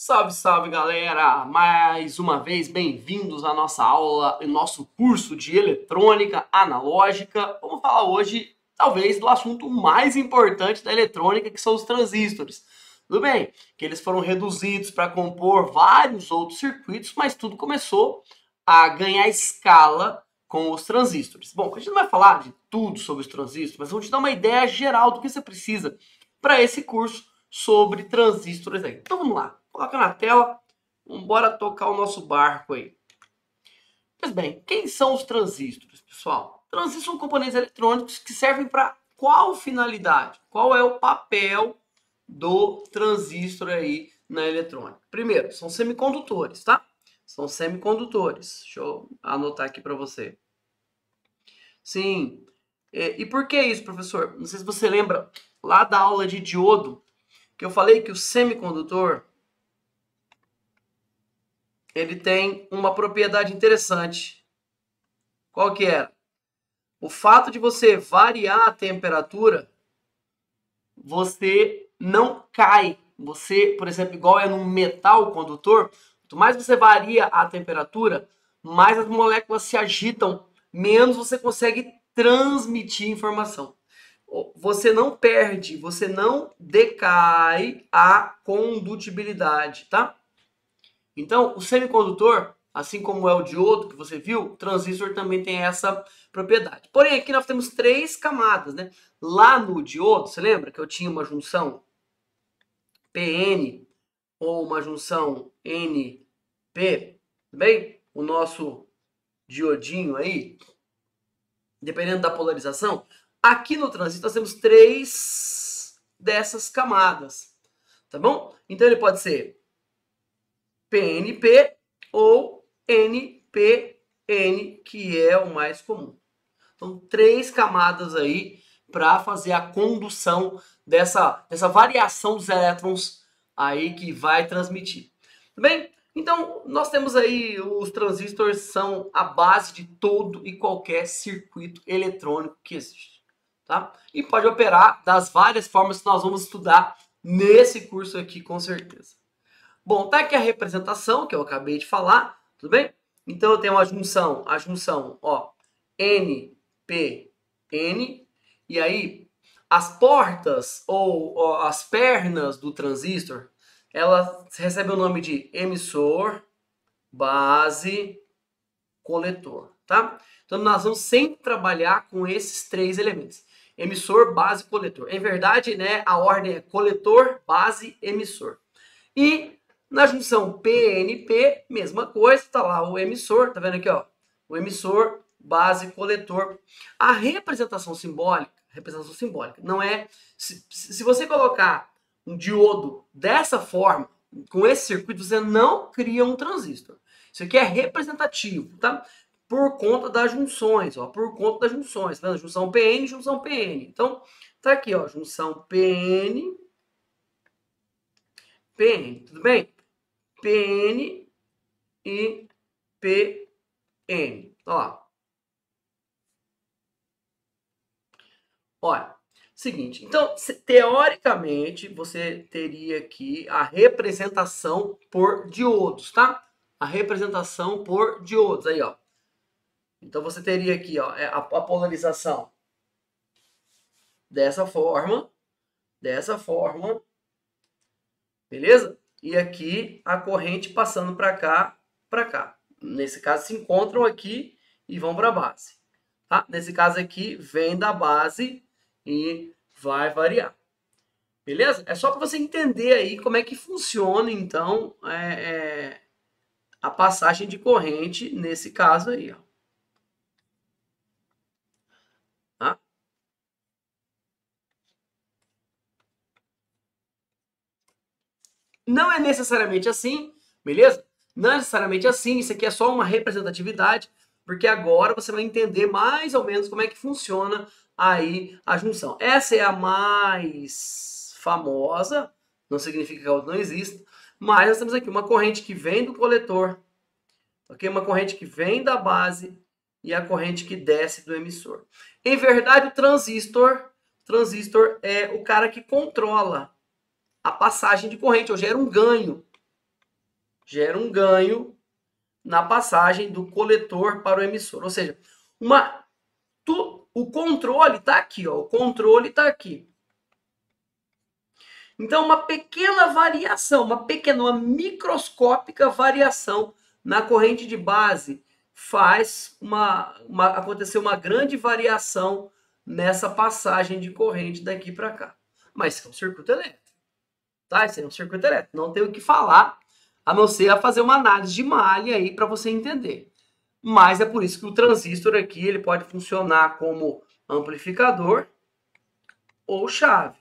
Salve, salve, galera! Mais uma vez, bem-vindos à nossa aula, e nosso curso de eletrônica analógica. Vamos falar hoje, talvez, do assunto mais importante da eletrônica, que são os transistores. Tudo bem, que eles foram reduzidos para compor vários outros circuitos, mas tudo começou a ganhar escala com os transistores. Bom, a gente não vai falar de tudo sobre os transistores, mas vamos te dar uma ideia geral do que você precisa para esse curso sobre transistores aí. Então vamos lá. Coloca na tela, vamos embora tocar o nosso barco aí. Pois bem, quem são os transistores, pessoal? Transistores são componentes eletrônicos que servem para qual finalidade? Qual é o papel do transistor aí na eletrônica? Primeiro, são semicondutores, tá? São semicondutores. Deixa eu anotar aqui para você. Sim. E por que isso, professor? Não sei se você lembra lá da aula de diodo, que eu falei que o semicondutor ele tem uma propriedade interessante. Qual que é? O fato de você variar a temperatura, você não cai. Você, por exemplo, igual é num metal condutor, quanto mais você varia a temperatura, mais as moléculas se agitam, menos você consegue transmitir informação. Você não perde, você não decai a condutibilidade, tá? Então, o semicondutor, assim como é o diodo que você viu, o transistor também tem essa propriedade. Porém, aqui nós temos três camadas, né? Lá no diodo, você lembra que eu tinha uma junção PN ou uma junção NP, bem? O nosso diodinho aí, dependendo da polarização. Aqui no transistor nós temos três dessas camadas, tá bom? Então ele pode ser PNP ou NPN, que é o mais comum. Então, três camadas aí para fazer a condução dessa variação dos elétrons aí que vai transmitir. Tudo bem? Então, nós temos aí, os transistores são a base de todo e qualquer circuito eletrônico que existe. Tá? E pode operar das várias formas que nós vamos estudar nesse curso aqui, com certeza. Bom, tá aqui a representação que eu acabei de falar, tudo bem? Então eu tenho a junção, ó, NPN, e aí as portas ou as pernas do transistor, elas recebem o nome de emissor, base, coletor, tá? Então nós vamos sempre trabalhar com esses três elementos: emissor, base, coletor. Em verdade, né, a ordem é coletor, base, emissor. E na junção PNP, mesma coisa, tá lá o emissor, tá vendo aqui, ó? O emissor, base, coletor. A representação simbólica não é... Se você colocar um diodo dessa forma, com esse circuito, você não cria um transistor. Isso aqui é representativo, tá? Por conta das junções, ó, por conta das junções, tá vendo? Junção PN, junção PN. Então, tá aqui, ó, junção PN, tudo bem? PN e PN. Ó. Olha, seguinte. Então, teoricamente, você teria aqui a representação por diodos, tá? A representação por diodos, aí, ó. Então, você teria aqui, ó, a polarização dessa forma, beleza? E aqui a corrente passando para cá, para cá. Nesse caso, se encontram aqui e vão para a base. Tá? Nesse caso aqui, vem da base e vai variar. Beleza? É só para você entender aí como é que funciona, então, a passagem de corrente nesse caso aí. Ó. Tá? Não é necessariamente assim, beleza? Não é necessariamente assim, isso aqui é só uma representatividade, porque agora você vai entender mais ou menos como é que funciona aí a junção. Essa é a mais famosa, não significa que a outra não exista, mas nós temos aqui uma corrente que vem do coletor, ok? Uma corrente que vem da base e a corrente que desce do emissor. Em verdade, o transistor é o cara que controla a passagem de corrente, ou gera um ganho gera um ganho na passagem do coletor para o emissor. Ou seja, o controle está aqui, ó, o controle está aqui. Então, uma pequena variação, uma microscópica variação na corrente de base faz acontecer uma grande variação nessa passagem de corrente daqui para cá. Mas isso é um circuito elétrico, tá? Isso é um circuito elétrico. Não tem o que falar, a não ser a fazer uma análise de malha aí para você entender. Mas é por isso que o transistor aqui ele pode funcionar como amplificador ou chave.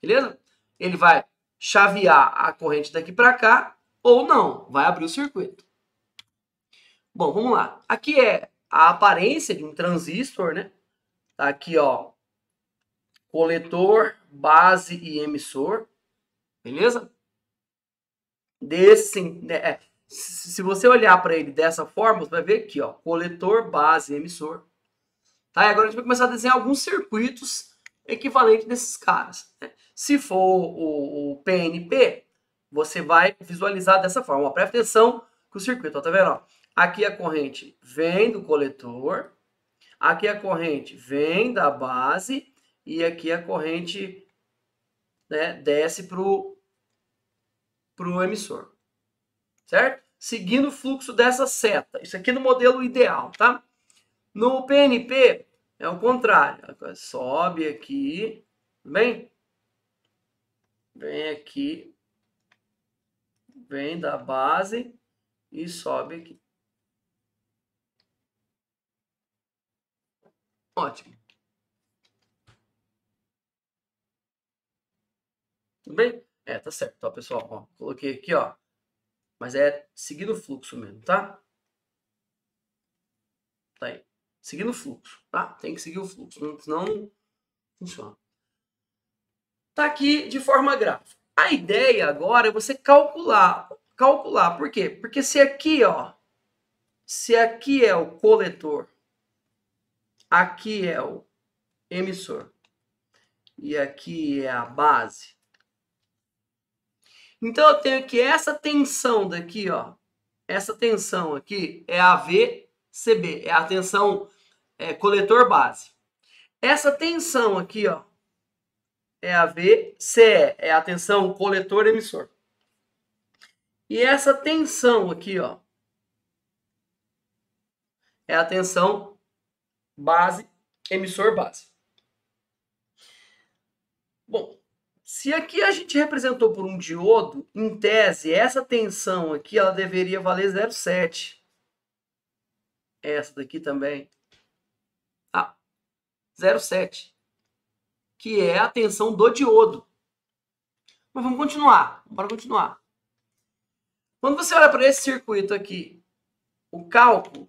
Beleza? Ele vai chavear a corrente daqui para cá ou não, vai abrir o circuito. Bom, vamos lá. Aqui é a aparência de um transistor, né? Tá aqui, ó, coletor, base e emissor, beleza? Se você olhar para ele dessa forma, você vai ver aqui, ó, coletor, base e emissor. Tá? E agora a gente vai começar a desenhar alguns circuitos equivalentes desses caras, né? Se for o PNP, você vai visualizar dessa forma. Ó, presta atenção que o circuito, ó, tá vendo? Ó? Aqui a corrente vem do coletor, aqui a corrente vem da base e aqui a corrente, né, desce para o emissor, certo? Seguindo o fluxo dessa seta. Isso aqui no modelo ideal, tá? No PNP é o contrário. Sobe aqui, bem? Vem aqui, vem da base e sobe aqui. Ótimo. Tudo bem? Tá certo, ó, pessoal. Ó, coloquei aqui, ó. Mas é seguindo o fluxo mesmo, tá? Tá aí. Seguindo o fluxo, tá? Tem que seguir o fluxo, senão não funciona. Tá aqui de forma gráfica. A ideia agora é você calcular. Calcular, por quê? Porque se aqui, ó, se aqui é o coletor, aqui é o emissor e aqui é a base, então eu tenho que essa tensão daqui, ó, essa tensão aqui é a VCB, é a tensão coletor-base. Essa tensão aqui, ó, é a VCE, é a tensão coletor-emissor. E essa tensão aqui, ó, é a tensão base, emissor-base. Bom, se aqui a gente representou por um diodo, em tese, essa tensão aqui, ela deveria valer 0,7. Essa daqui também. 0,7. Que é a tensão do diodo. Mas vamos continuar. Bora continuar. Quando você olha para esse circuito aqui, o cálculo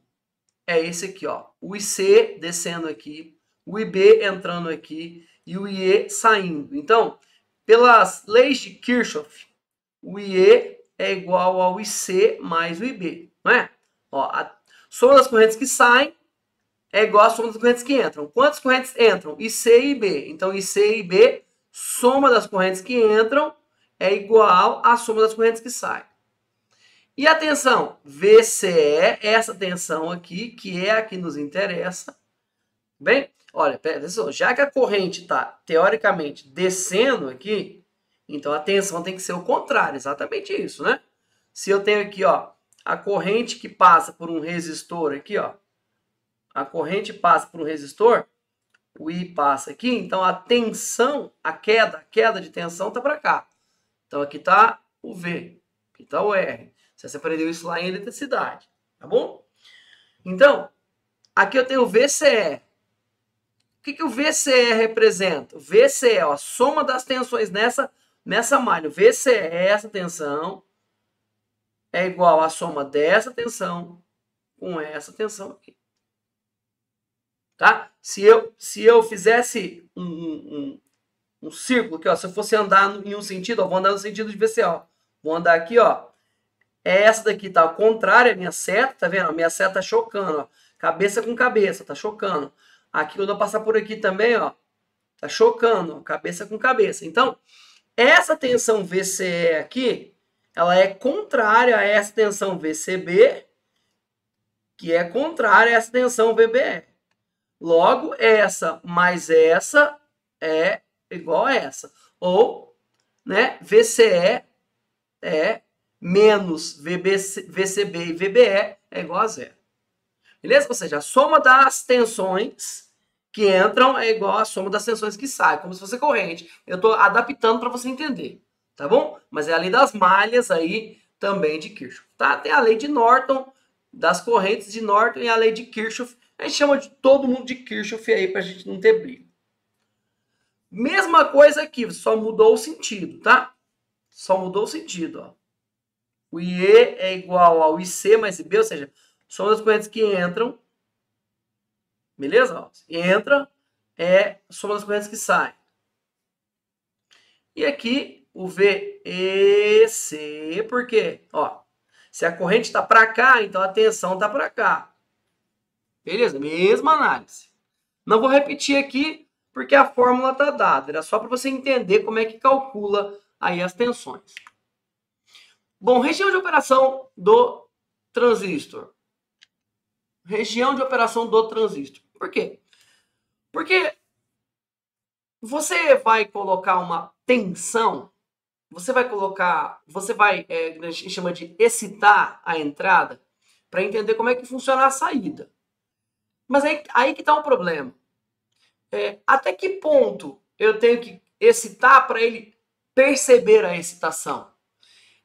é esse aqui, ó. O IC descendo aqui, o IB entrando aqui e o IE saindo. Então, pelas leis de Kirchhoff, o IE é igual ao IC mais o IB, não é? Ó, a soma das correntes que saem é igual à soma das correntes que entram. Quantas correntes entram? IC e IB. Então, IC e IB, soma das correntes que entram é igual à soma das correntes que saem. E a tensão VCE, essa tensão aqui, que é a que nos interessa. Bem, olha, atenção, já que a corrente está, teoricamente, descendo aqui, então a tensão tem que ser o contrário, exatamente isso, né? Se eu tenho aqui, ó, a corrente que passa por um resistor aqui, ó, a corrente passa por um resistor, o I passa aqui, então a tensão, a queda de tensão está para cá. Então aqui está o V, aqui está o R. Você aprendeu isso lá em eletricidade, tá bom? Então, aqui eu tenho o VCE. O que o VCE representa? O VCE, ó, a soma das tensões nessa malha. O VCE, essa tensão, é igual à soma dessa tensão com essa tensão aqui. Tá? Se eu fizesse um círculo aqui, ó, se eu fosse andar em um sentido, ó, vou andar no sentido de VCE, ó. Vou andar aqui, ó. Essa daqui tá ao contrário, a minha seta, tá vendo? A minha seta tá chocando, ó. Cabeça com cabeça, tá chocando. Aqui, quando eu passar por aqui também, ó, tá chocando, ó, cabeça com cabeça. Então, essa tensão VCE aqui ela é contrária a essa tensão VCB, que é contrária a essa tensão VBE. Logo, essa mais essa é igual a essa. Ou, né, VCE é menos VCB e VBE é igual a zero. Beleza? Ou seja, a soma das tensões que entram é igual à soma das tensões que saem, como se fosse corrente. Eu estou adaptando para você entender, tá bom? Mas é a lei das malhas aí também de Kirchhoff, tá? Tem a lei de Norton, das correntes de Norton e a lei de Kirchhoff. A gente chama de todo mundo de Kirchhoff aí para a gente não ter briga. Mesma coisa aqui, só mudou o sentido, tá? Só mudou o sentido, ó. O IE é igual ao IC mais IB, ou seja, soma das correntes que entram, beleza? Ó, entra é soma das correntes que saem. E aqui o VEC, por quê? Ó, se a corrente está para cá, então a tensão está para cá. Beleza? Mesma análise. Não vou repetir aqui, porque a fórmula está dada. Era só para você entender como é que calcula aí as tensões. Bom, região de operação do transistor. Região de operação do transistor. Por quê? Porque você vai colocar uma tensão, você vai, a gente chama de excitar a entrada para entender como é que funciona a saída. Mas aí que está o problema. Até que ponto eu tenho que excitar para ele perceber a excitação?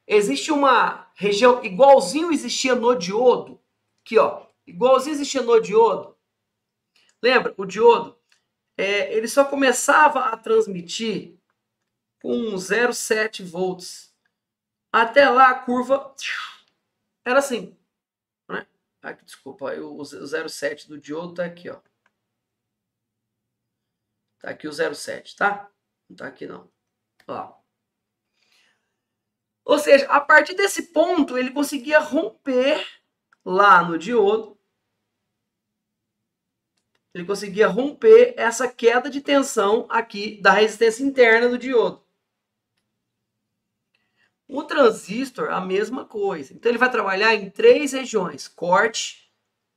Existe uma região, igualzinho existia no diodo, aqui ó, igualzinho existia no diodo. Lembra, o diodo, ele só começava a transmitir com 0,7 volts. Até lá a curva era assim, né? Aqui, desculpa, o 0,7 do diodo tá aqui, ó. Tá aqui o 0,7, tá? Não tá aqui não. Ó. Ou seja, a partir desse ponto ele conseguia romper lá no diodo. Ele conseguia romper essa queda de tensão aqui da resistência interna do diodo. O transistor, a mesma coisa. Então ele vai trabalhar em 3 regiões: corte,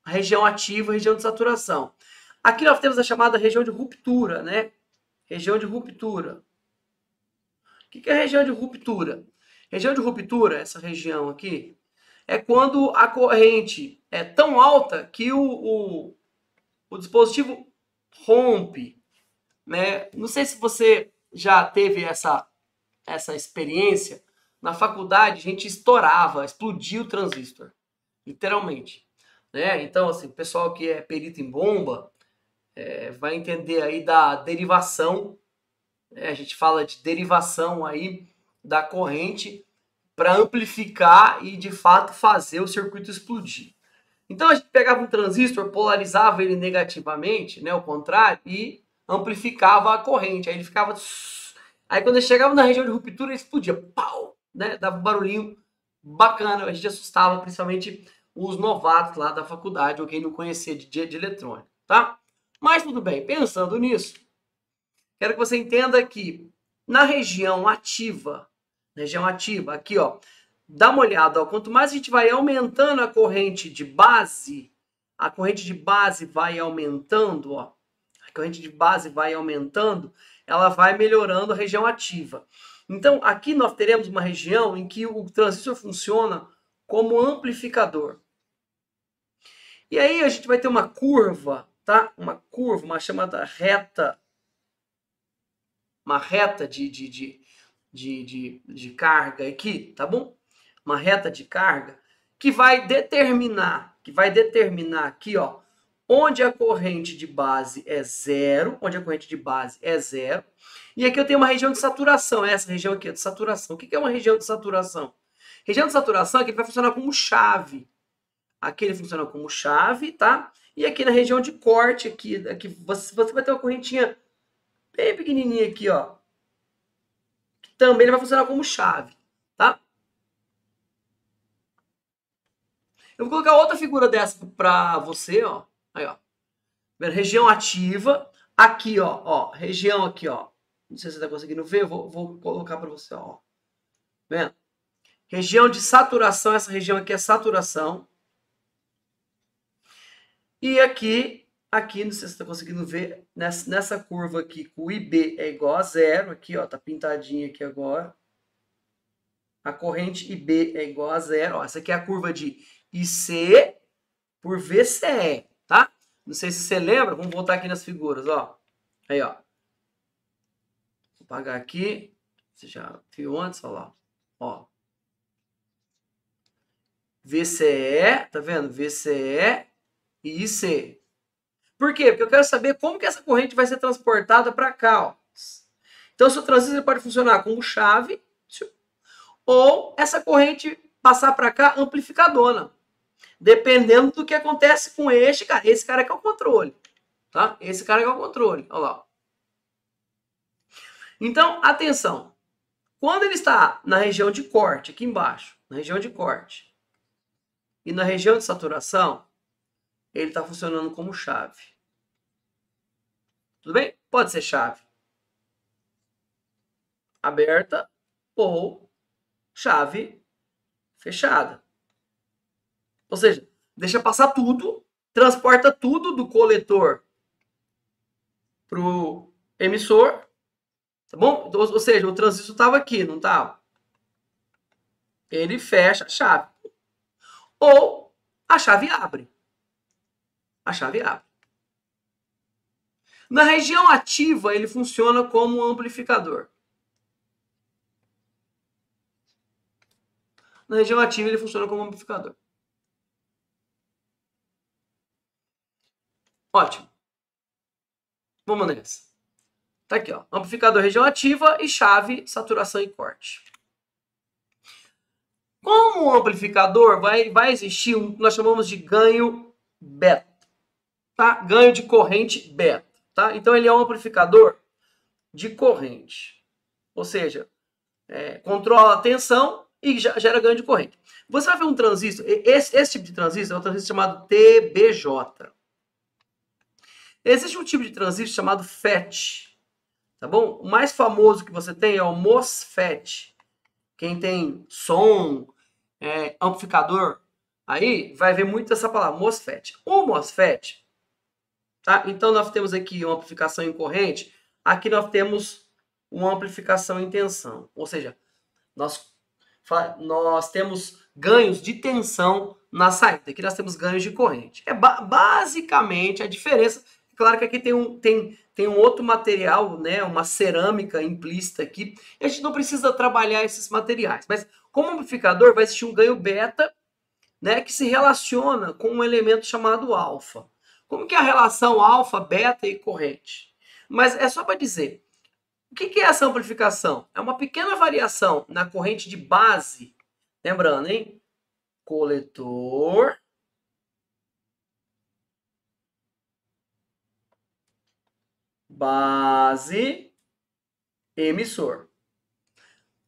região ativa, região de saturação. Aqui nós temos a chamada região de ruptura, né? Região de ruptura. O que é a região de ruptura? Região de ruptura, essa região aqui, é quando a corrente é tão alta que o dispositivo rompe, né? Não sei se você já teve essa experiência. Na faculdade, a gente estourava, explodia o transistor, literalmente, né? Então, assim, o pessoal que é perito em bomba vai entender aí da derivação, né? A gente fala de derivação aí da corrente para amplificar e, de fato, fazer o circuito explodir. Então, a gente pegava um transistor, polarizava ele negativamente, né, o contrário, e amplificava a corrente. Aí ele ficava... Aí, quando ele chegava na região de ruptura, ele explodia. Pau! Né? Dava um barulhinho bacana. A gente assustava, principalmente, os novatos lá da faculdade, ou quem não conhecia de eletrônica, tá? Mas, tudo bem. Pensando nisso, quero que você entenda que na região ativa, aqui, ó, dá uma olhada, ó, quanto mais a gente vai aumentando a corrente de base vai aumentando, ó, a corrente de base vai aumentando, ela vai melhorando a região ativa. Então, aqui nós teremos uma região em que o transistor funciona como amplificador. E aí a gente vai ter uma curva, tá? Uma chamada reta, uma reta de carga aqui, tá bom? Uma reta de carga que vai determinar aqui, ó, onde a corrente de base é zero, e aqui eu tenho uma região de saturação, essa região aqui é de saturação. O que é uma região de saturação? Região de saturação é que ele vai funcionar como chave. Aqui ele funciona como chave, tá? E aqui na região de corte, aqui você vai ter uma correntinha bem pequenininha aqui, ó. Também ele vai funcionar como chave, tá? Eu vou colocar outra figura dessa para você, ó. Aí, ó. Região ativa. Aqui, ó. Região aqui, ó. Não sei se você está conseguindo ver. Vou colocar para você, ó. Vendo? Região de saturação, essa região aqui é saturação. E aqui, não sei se você está conseguindo ver, nessa curva aqui, o IB é igual a zero, aqui, ó, tá pintadinho aqui agora. A corrente IB é igual a zero, ó, essa aqui é a curva de IC por VCE, tá? Não sei se você lembra, vamos voltar aqui nas figuras, ó. Aí, ó. Vou apagar aqui, você já viu antes, ó lá, ó. VCE, tá vendo? VCE e IC. Por quê? Porque eu quero saber como que essa corrente vai ser transportada para cá, ó. Então, o seu transistor pode funcionar como chave, ou essa corrente passar para cá amplificadora. Dependendo do que acontece com este cara. Esse cara que é o controle. Tá? Esse cara que é o controle. Olha lá. Então, atenção. Quando ele está na região de corte, aqui embaixo, na região de corte, e na região de saturação, ele está funcionando como chave. Tudo bem? Pode ser chave aberta ou chave fechada. Ou seja, deixa passar tudo, transporta tudo do coletor para o emissor, tá bom? Então, ou seja, o transistor estava aqui, não estava? Ele fecha a chave. Ou a chave abre. A chave abre. Na região ativa, ele funciona como um amplificador. Na região ativa, ele funciona como um amplificador. Ótimo. Vamos nessa. Tá aqui, ó. Amplificador, região ativa e chave, saturação e corte. Como um amplificador, vai existir nós chamamos de ganho beta. Tá? Ganho de corrente beta. Tá? Então, ele é um amplificador de corrente. Ou seja, controla a tensão e gera ganho de corrente. Você vai ver um transistor, esse tipo de transistor é um transistor chamado TBJ. Existe um tipo de transistor chamado FET, tá bom? O mais famoso que você tem é o MOSFET. Quem tem som, amplificador, aí vai ver muito essa palavra, MOSFET. O MOSFET, tá? Então nós temos aqui uma amplificação em corrente, aqui nós temos uma amplificação em tensão. Ou seja, nós temos ganhos de tensão na saída. Aqui nós temos ganhos de corrente. Basicamente a diferença. Claro que aqui tem um outro material, né, uma cerâmica implícita aqui. E a gente não precisa trabalhar esses materiais. Mas como amplificador vai existir um ganho beta, né, que se relaciona com um elemento chamado alfa. Como que é a relação alfa, beta e corrente? Mas é só para dizer. O que é essa amplificação? É uma pequena variação na corrente de base. Lembrando, hein? Coletor. Base. Emissor.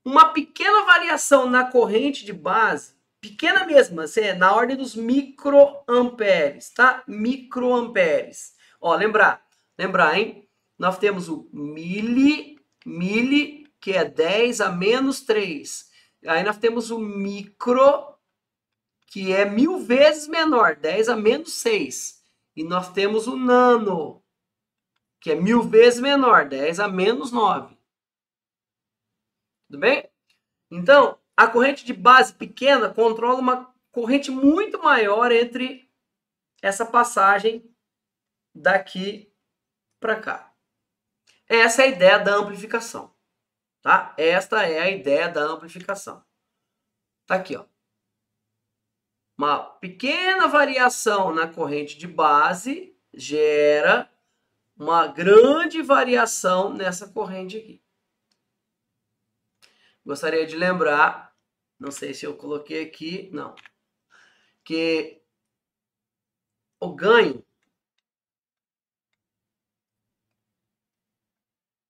Uma pequena variação na corrente de base, pequena mesmo, assim, na ordem dos microamperes, tá? Microamperes. Ó, lembrar, hein? Nós temos o milli, que é 10 a menos 3. Aí nós temos o micro, que é 1000 vezes menor, 10 a menos 6. E nós temos o nano, que é 1000 vezes menor, 10 a menos 9. Tudo bem? Então, a corrente de base pequena controla uma corrente muito maior entre essa passagem daqui para cá. Essa é a ideia da amplificação. Tá? Esta é a ideia da amplificação. Tá aqui, ó. Uma pequena variação na corrente de base gera uma grande variação nessa corrente aqui. Gostaria de lembrar, não sei se eu coloquei aqui, não, que o ganho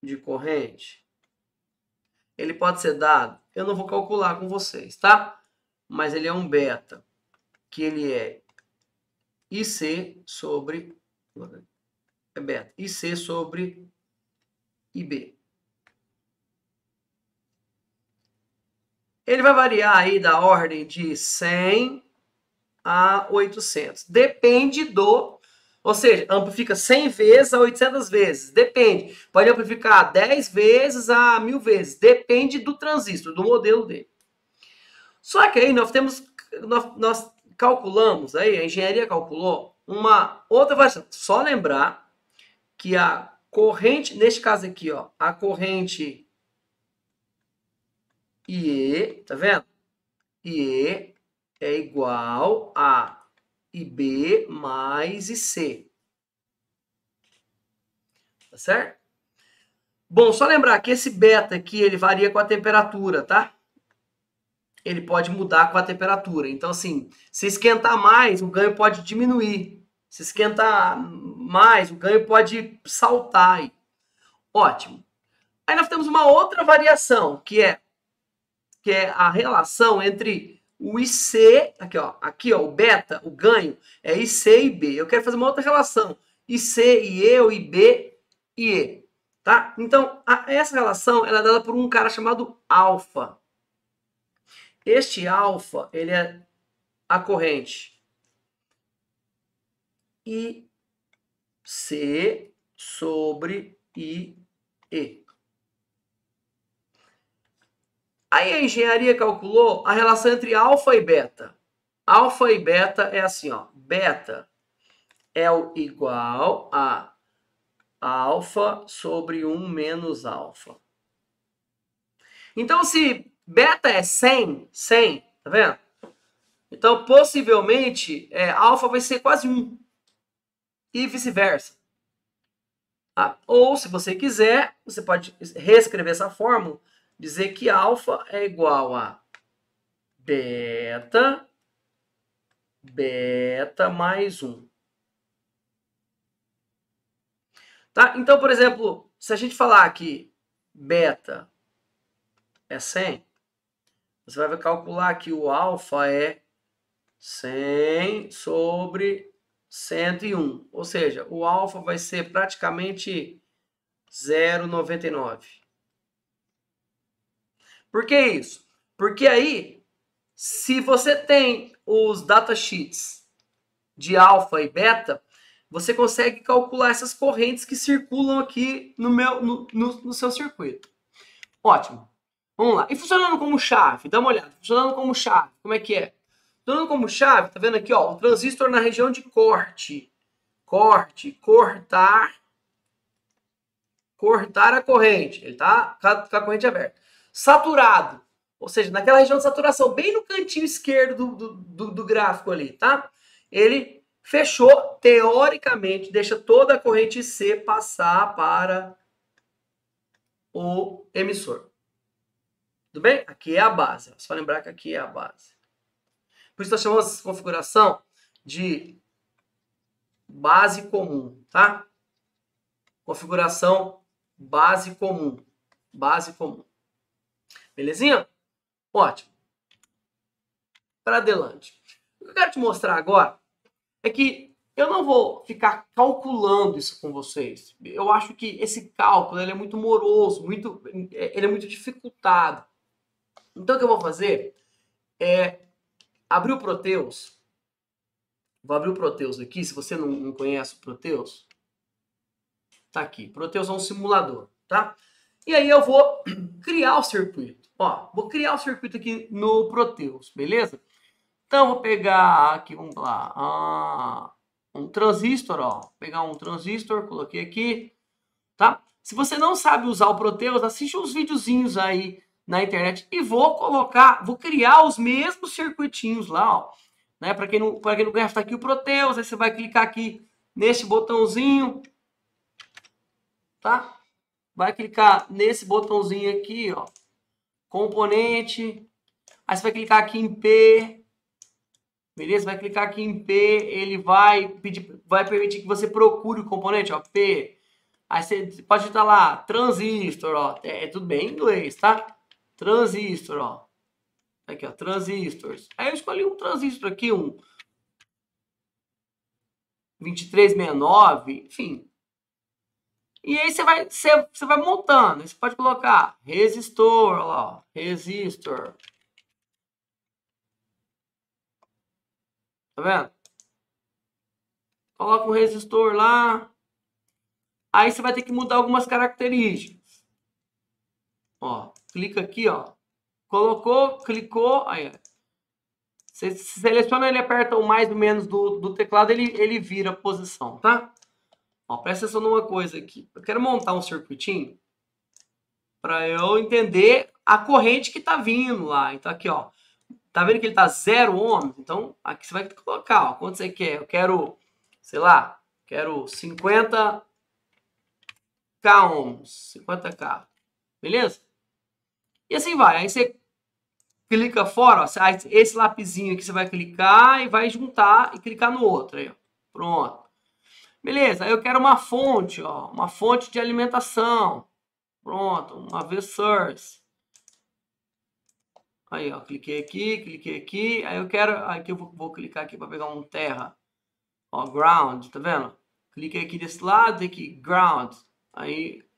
de corrente, ele pode ser dado, eu não vou calcular com vocês, tá? Mas ele é um beta, que ele é IC sobre, beta, IC sobre IB. ele vai variar aí da ordem de 100 a 800. Depende do... Ou seja, amplifica 100 vezes a 800 vezes. Depende. Pode amplificar 10 vezes a 1000 vezes. Depende do transistor, do modelo dele. Só que aí nós calculamos, aí a engenharia calculou uma outra variação. Só lembrar que a corrente, neste caso aqui, ó, a corrente IE, tá vendo? IE é igual a IB mais IC. Tá certo? Bom, só lembrar que esse beta aqui, ele varia com a temperatura, tá? Ele pode mudar com a temperatura. Então, assim, se esquentar mais, o ganho pode diminuir. Se esquentar mais, o ganho pode saltar aí. Ótimo. Aí nós temos uma outra variação, que é a relação entre o IC, aqui ó, o beta, o ganho, é IC e B. Eu quero fazer uma outra relação, IC e E, ou IB e E. Tá? Então, essa relação ela é dada por um cara chamado alfa. Este alfa, ele é a corrente IC sobre IE. Aí a engenharia calculou a relação entre alfa e beta. Alfa e beta é assim, ó. Beta é igual a alfa sobre 1 menos alfa. Então, se beta é 100, tá vendo? Então, possivelmente, alfa vai ser quase 1. E vice-versa. Tá? Ou, se você quiser, você pode reescrever essa fórmula, dizer que alfa é igual a beta mais 1. Tá? Então, por exemplo, se a gente falar que beta é 100, você vai calcular que o alfa é 100 sobre 101. Ou seja, o alfa vai ser praticamente 0,99. Por que isso? Porque aí, se você tem os datasheets de alfa e beta, você consegue calcular essas correntes que circulam aqui no seu circuito. Ótimo. Vamos lá. E funcionando como chave, dá uma olhada. Funcionando como chave, como é que é? Funcionando como chave, tá vendo aqui, ó, o transistor na região de corte. Cortar a corrente. Ele tá com a corrente aberta. Saturado, ou seja, naquela região de saturação, bem no cantinho esquerdo do gráfico ali, tá? Ele fechou, teoricamente, deixa toda a corrente C passar para o emissor. Tudo bem? Aqui é a base. Só lembrar que aqui é a base. Por isso nós chamamos essa configuração de base comum, tá? Configuração base comum. Base comum. Belezinha? Ótimo. Para adelante. O que eu quero te mostrar agora é que eu não vou ficar calculando isso com vocês. Eu acho que esse cálculo ele é muito moroso, ele é muito dificultado. Então o que eu vou fazer é abrir o Proteus. Vou abrir o Proteus aqui. Se você não conhece o Proteus, tá aqui. Proteus é um simulador, tá? E aí eu vou criar o circuito. Ó, vou criar o circuito aqui no Proteus, beleza? Então, vou pegar aqui, vamos lá, um transistor, ó. Vou pegar um transistor, coloquei aqui, tá? Se você não sabe usar o Proteus, assiste uns videozinhos aí na internet e vou criar os mesmos circuitinhos lá, ó. Né? Para quem não conhece, tá aqui o Proteus, aí você vai clicar aqui nesse botãozinho, tá? Vai clicar nesse botãozinho aqui, ó, componente. Aí você vai clicar aqui em P, beleza? Vai clicar aqui em P, ele vai permitir que você procure o componente, ó, P. Aí você pode digitar lá, transistor, ó, tudo bem em inglês, tá? Transistor, ó. Aqui, ó, transistors. Aí eu escolhi um transistor aqui, um 2369, enfim. E aí você vai montando. Você pode colocar resistor, ó lá, ó, resistor. Tá vendo? Coloca um resistor lá. Aí você vai ter que mudar algumas características. Ó, clica aqui, ó. Colocou, clicou, aí, ó. Você seleciona, ele aperta o mais ou menos do teclado, ele vira a posição, tá? Ó, presta atenção numa coisa aqui. Eu quero montar um circuitinho para eu entender a corrente que tá vindo lá. Então aqui, ó. Tá vendo que ele tá 0 ohms? Então aqui você vai colocar, ó. Quanto você quer? Eu quero, sei lá, quero 50 ohms. 50K. Beleza? E assim vai. Aí você clica fora, ó, esse lapisinho aqui você vai clicar e vai juntar e clicar no outro aí, ó. Pronto. Beleza, aí eu quero uma fonte, ó, uma fonte de alimentação. Pronto, uma V-Source. Aí, ó, cliquei aqui, aí eu quero, aqui eu vou clicar aqui para pegar um terra. Ó, ground, tá vendo? Cliquei aqui desse lado, aqui, ground. Aí,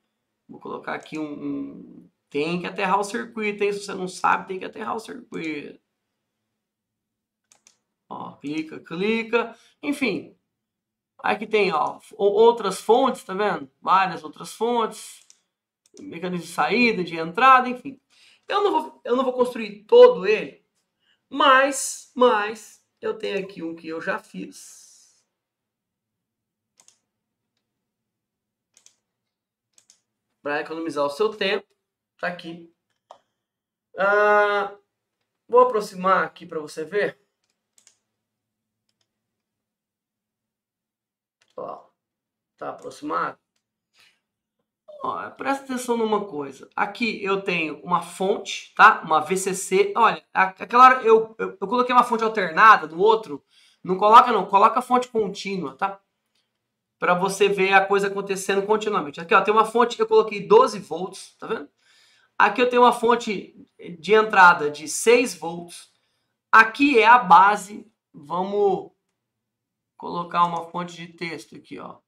vou colocar aqui tem que aterrar o circuito, hein? Se você não sabe, tem que aterrar o circuito. Ó, clica. Enfim. Aqui tem, ó, outras fontes, tá vendo? Várias outras fontes. Mecanismo de saída, de entrada, enfim. Eu não vou construir todo ele, mas eu tenho aqui um que eu já fiz. Para economizar o seu tempo. Tá aqui. Vou aproximar aqui para você ver. Ó, tá aproximado? Ó, presta atenção numa coisa. Aqui eu tenho uma fonte, tá? Uma VCC. Olha, aquela hora eu coloquei uma fonte alternada no outro. Não coloca não, coloca a fonte contínua, tá? Para você ver a coisa acontecendo continuamente. Aqui, ó, tem uma fonte, eu coloquei 12 volts, tá vendo? Aqui eu tenho uma fonte de entrada de 6 volts. Aqui é a base. Vamos colocar uma fonte de texto aqui, ó.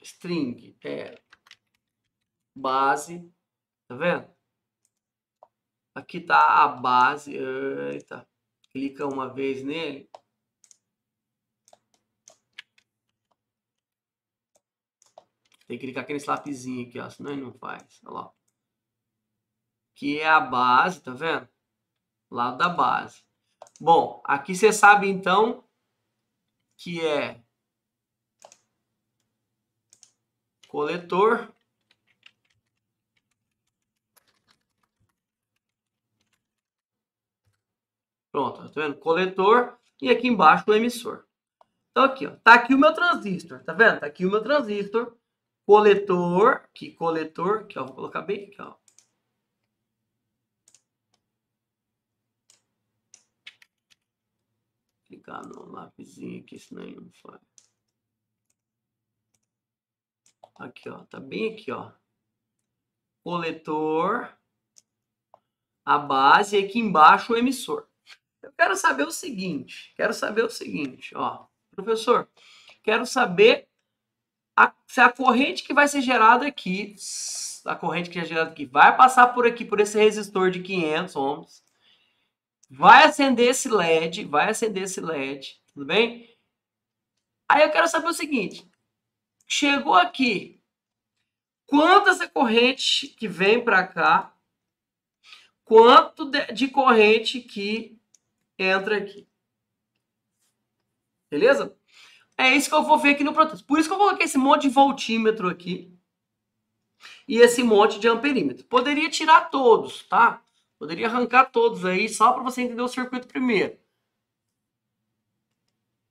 String é base, tá vendo? Aqui tá a base. Eita. Clica uma vez nele. Tem que clicar aqui nesse lapisinho aqui, ó, senão ele não faz. Olha lá. Que é a base, tá vendo? Lado da base. Bom, aqui você sabe então que é coletor. Pronto, tá vendo? Coletor e aqui embaixo o emissor. Então aqui, ó, tá aqui o meu transistor, tá vendo? Tá aqui o meu transistor, coletor, que ó, vou colocar bem aqui, ó. Clicar no lapisinho aqui, senão ele não faz. Aqui, ó, tá bem aqui, ó. Coletor, a base e aqui embaixo o emissor. Eu quero saber o seguinte, ó, professor, quero saber se a corrente que vai ser gerada aqui, vai passar por aqui, por esse resistor de 500 ohms, vai acender esse LED, tudo bem? Aí eu quero saber o seguinte, chegou aqui, quanto essa corrente que vem para cá, quanto de corrente que entra aqui. Beleza? É isso que eu vou ver aqui no protesto. Por isso que eu coloquei esse monte de voltímetro aqui e esse monte de amperímetro. Poderia tirar todos, tá? Poderia arrancar todos aí só para você entender o circuito primeiro.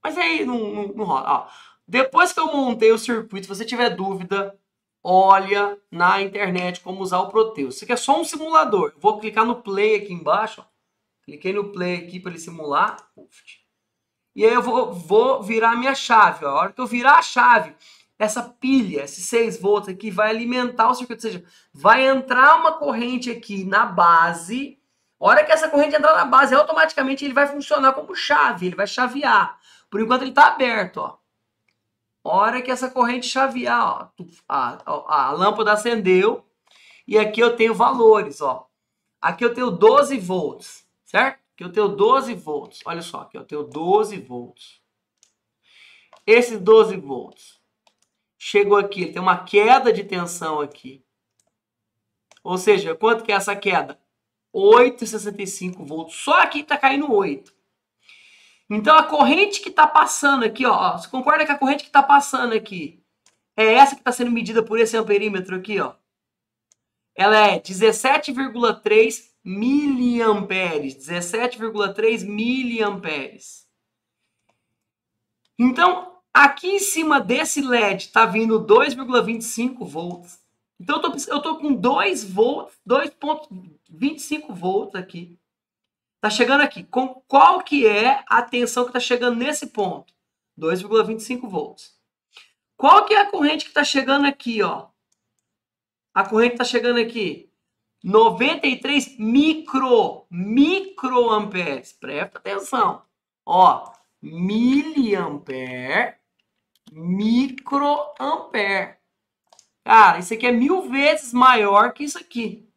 Mas aí não rola. Ó, depois que eu montei o circuito, se você tiver dúvida, olha na internet como usar o Proteus. Isso aqui é só um simulador. Eu vou clicar no play aqui embaixo. Ó. Cliquei no play aqui para ele simular. E aí eu vou virar a minha chave. Ó. A hora que eu virar a chave, essa pilha, esses 6 volts aqui, vai alimentar o circuito. Ou seja, vai entrar uma corrente aqui na base. A hora que essa corrente entrar na base, automaticamente ele vai funcionar como chave. Ele vai chavear. Por enquanto ele está aberto. Ó. A hora que essa corrente chavear, ó, a lâmpada acendeu. E aqui eu tenho valores. Ó. Aqui eu tenho 12 volts. Certo? Aqui eu tenho 12 volts. Olha só, aqui eu tenho 12 volts. Esses 12 volts. Chegou aqui, tem uma queda de tensão aqui. Ou seja, quanto que é essa queda? 8,65 volts. Só aqui está caindo 8. Então, a corrente que está passando aqui, ó, você concorda que a corrente que está passando aqui é essa que está sendo medida por esse amperímetro aqui, ó? Ela é 17,3 miliamperes. 17,3 miliamperes. Então, aqui em cima desse LED está vindo 2,25 volts. Então, eu tô com 2 volts, 2,25 volts aqui. Tá chegando aqui. Com qual que é a tensão que está chegando nesse ponto? 2,25 volts. Qual que é a corrente que está chegando aqui, ó? A corrente está chegando aqui. 93 microamperes. Presta atenção. Ó, miliampere, microampere. Cara, isso aqui é 1000 vezes maior que isso aqui.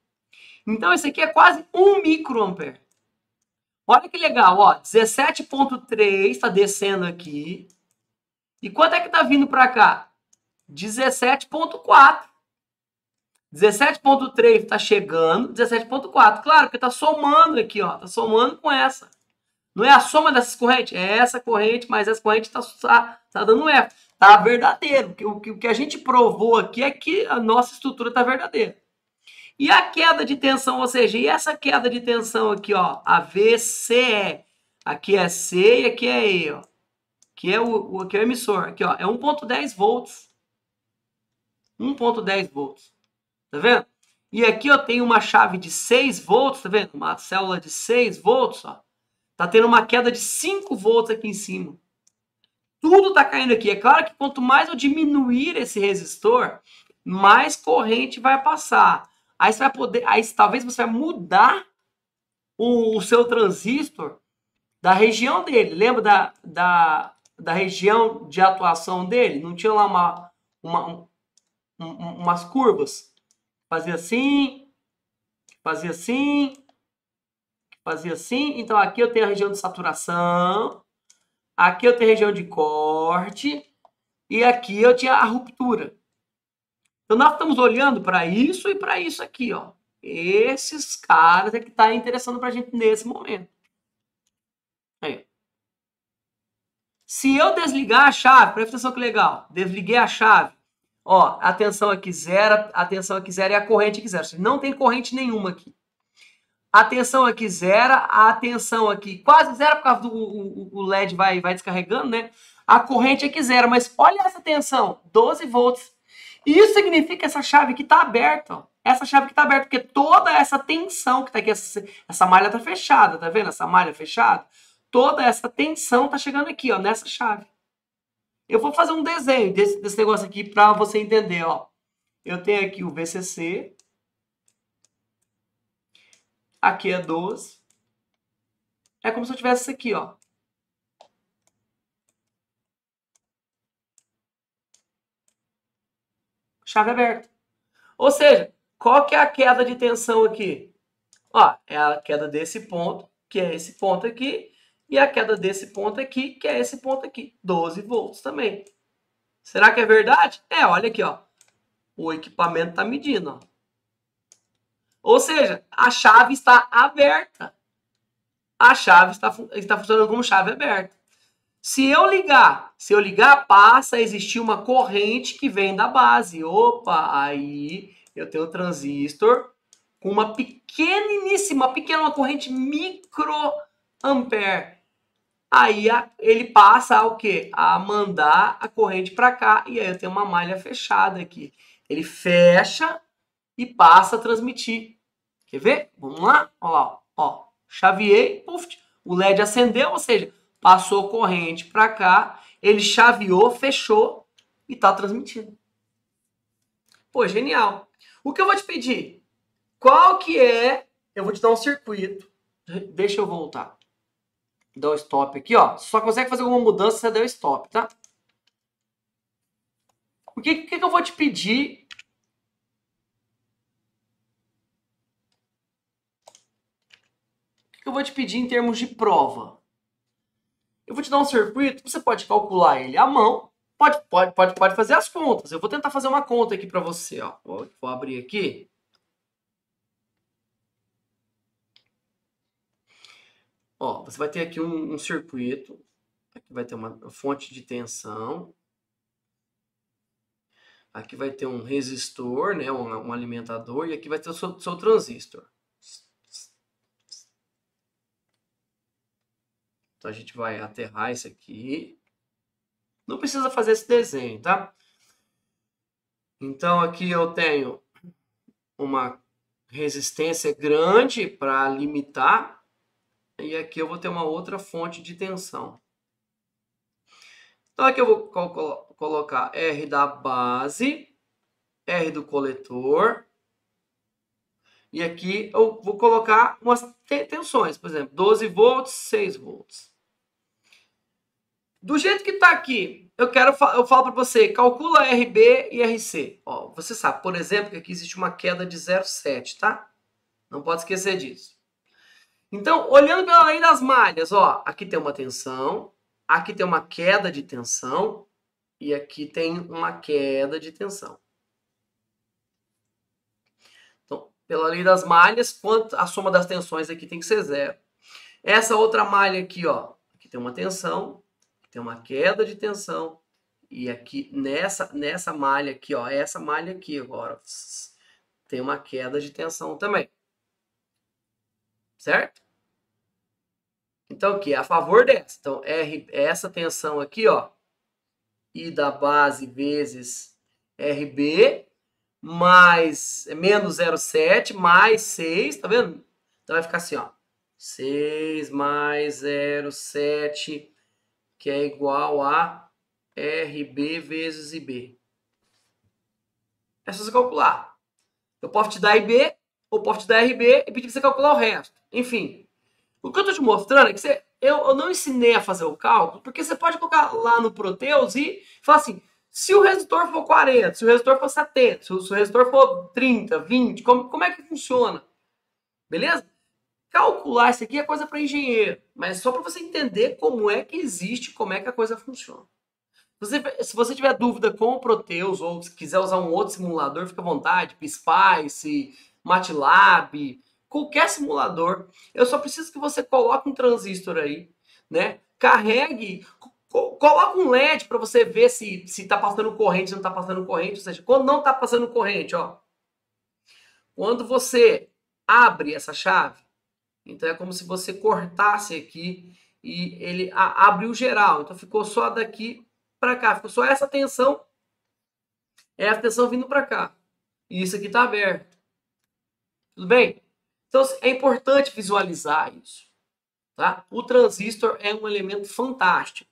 Então, isso aqui é quase 1 microampere. Olha que legal, ó. 17,3 está descendo aqui. E quanto é que está vindo para cá? 17,4. 17,3 está chegando, 17,4. Claro, porque está somando aqui, ó. Está somando com essa. Não é a soma dessas correntes? É essa corrente, mas essa corrente está dando F. Está verdadeiro. O que a gente provou aqui é que a nossa estrutura está verdadeira. E a queda de tensão, ou seja, e essa queda de tensão aqui, ó, a VCE. Aqui é C e aqui é E, ó. Aqui é aqui é o emissor. Aqui, ó, é 1,10 volts. 1,10 volts. Tá vendo? E aqui eu tenho uma chave de 6 volts, tá vendo? Uma célula de 6 volts, ó. Tá tendo uma queda de 5 volts aqui em cima. Tudo tá caindo aqui. É claro que quanto mais eu diminuir esse resistor, mais corrente vai passar. Aí você vai poder, aí talvez você vai mudar o seu transistor da região dele. Lembra da região de atuação dele? Não tinha lá umas curvas? Fazia assim, fazia assim, fazia assim. Então aqui eu tenho a região de saturação, aqui eu tenho a região de corte e aqui eu tinha a ruptura. Então nós estamos olhando para isso e para isso aqui, ó. Esses caras é que tá interessando para a gente nesse momento. Aí. Se eu desligar a chave, presta atenção que legal. Desliguei a chave. Ó, a tensão aqui zero, a tensão aqui zero e a corrente aqui zero. Não tem corrente nenhuma aqui. A tensão aqui zero, a tensão aqui quase zero, por causa do LED vai descarregando, né? A corrente aqui zero, mas olha essa tensão, 12 volts. Isso significa que essa chave aqui está aberta, ó. Essa chave aqui está aberta, porque toda essa tensão que está aqui, essa malha está fechada, tá vendo? Essa malha fechada. Toda essa tensão está chegando aqui, ó, nessa chave. Eu vou fazer um desenho desse negócio aqui para você entender, ó. Eu tenho aqui o VCC. Aqui é 12. É como se eu tivesse isso aqui, ó. Chave aberta. Ou seja, qual que é a queda de tensão aqui? Ó, é a queda desse ponto, que é esse ponto aqui, e a queda desse ponto aqui, que é esse ponto aqui. 12 volts também. Será que é verdade? É, olha aqui, ó. O equipamento está medindo, ó. Ou seja, a chave está aberta. A chave está funcionando como chave aberta. Se eu ligar, passa a existir uma corrente que vem da base. Opa, aí eu tenho um transistor com uma pequena corrente microampere. Aí ele passa a o quê? A mandar a corrente para cá e aí eu tenho uma malha fechada aqui. Ele fecha e passa a transmitir. Quer ver? Vamos lá? Olha lá, ó. Chaveei, puf, o LED acendeu, ou seja, passou corrente para cá, ele chaveou, fechou e está transmitindo. Pô, genial. O que eu vou te pedir? Qual que é... Eu vou te dar um circuito. Deixa eu voltar. Dá o stop aqui, ó. Só consegue fazer alguma mudança se você der o stop, tá? O que eu vou te pedir? O que eu vou te pedir em termos de prova? Eu vou te dar um circuito, você pode calcular ele à mão, pode fazer as contas. Eu vou tentar fazer uma conta aqui para você, ó. Vou abrir aqui. Ó, você vai ter aqui um circuito, aqui vai ter uma fonte de tensão, aqui vai ter um resistor, né, um alimentador, e aqui vai ter o seu transistor. Então a gente vai aterrar isso aqui. Não precisa fazer esse desenho, tá? Então aqui eu tenho uma resistência grande para limitar, e aqui eu vou ter uma outra fonte de tensão. Então aqui eu vou colocar R da base, R do coletor, e aqui eu vou colocar umas tensões, por exemplo, 12 volts, 6 volts. Do jeito que está aqui, eu falo para você, calcula RB e RC. Ó, você sabe, por exemplo, que aqui existe uma queda de 0,7, tá? Não pode esquecer disso. Então, olhando pela lei das malhas, ó, aqui tem uma tensão, aqui tem uma queda de tensão e aqui tem uma queda de tensão. Então, pela lei das malhas, a soma das tensões aqui tem que ser 0. Essa outra malha aqui, ó, aqui tem uma tensão, tem uma queda de tensão, e aqui nessa malha aqui, ó, essa malha aqui agora, tem uma queda de tensão também. Certo? Então, aqui, a favor dessa. Então, essa tensão aqui, ó, I da base vezes RB, mais menos 0,7, mais 6, tá vendo? Então, vai ficar assim, ó, 6 mais 0,7, que é igual a RB vezes IB. É só você calcular. Eu posso te dar IB, ou posso te dar RB e pedir para você calcular o resto. Enfim, o que eu estou te mostrando é que eu não ensinei a fazer o cálculo, porque você pode colocar lá no Proteus e falar assim, se o resistor for 40, se o resistor for 70, se o resistor for 30, 20, como é que funciona? Beleza? Calcular isso aqui é coisa para engenheiro, mas só para você entender como é que existe, como é que a coisa funciona. Se você tiver dúvida com o Proteus ou se quiser usar um outro simulador, fica à vontade, PSpice, MATLAB, qualquer simulador. Eu só preciso que você coloque um transistor aí, né? Carregue, coloque um LED para você ver se está passando corrente, se não está passando corrente, ou seja, quando não está passando corrente, ó. Quando você abre essa chave, então é como se você cortasse aqui e ele abriu geral. Então ficou só daqui para cá, ficou só essa tensão, é a tensão vindo para cá. E isso aqui está aberto. Tudo bem? Então é importante visualizar isso. Tá? O transistor é um elemento fantástico.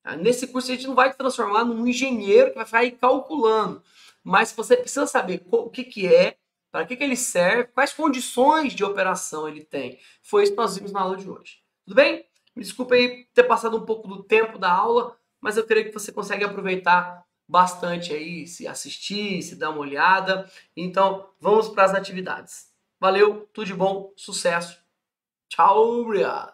Tá? Nesse curso a gente não vai te transformar num engenheiro que vai ficar aí calculando. Mas você precisa saber o que é, para que ele serve, quais condições de operação ele tem. Foi isso que nós vimos na aula de hoje. Tudo bem? Me desculpe aí ter passado um pouco do tempo da aula, mas eu creio que você consegue aproveitar bastante aí, se assistir, se dar uma olhada. Então, vamos para as atividades. Valeu, tudo de bom, sucesso. Tchau, obrigado.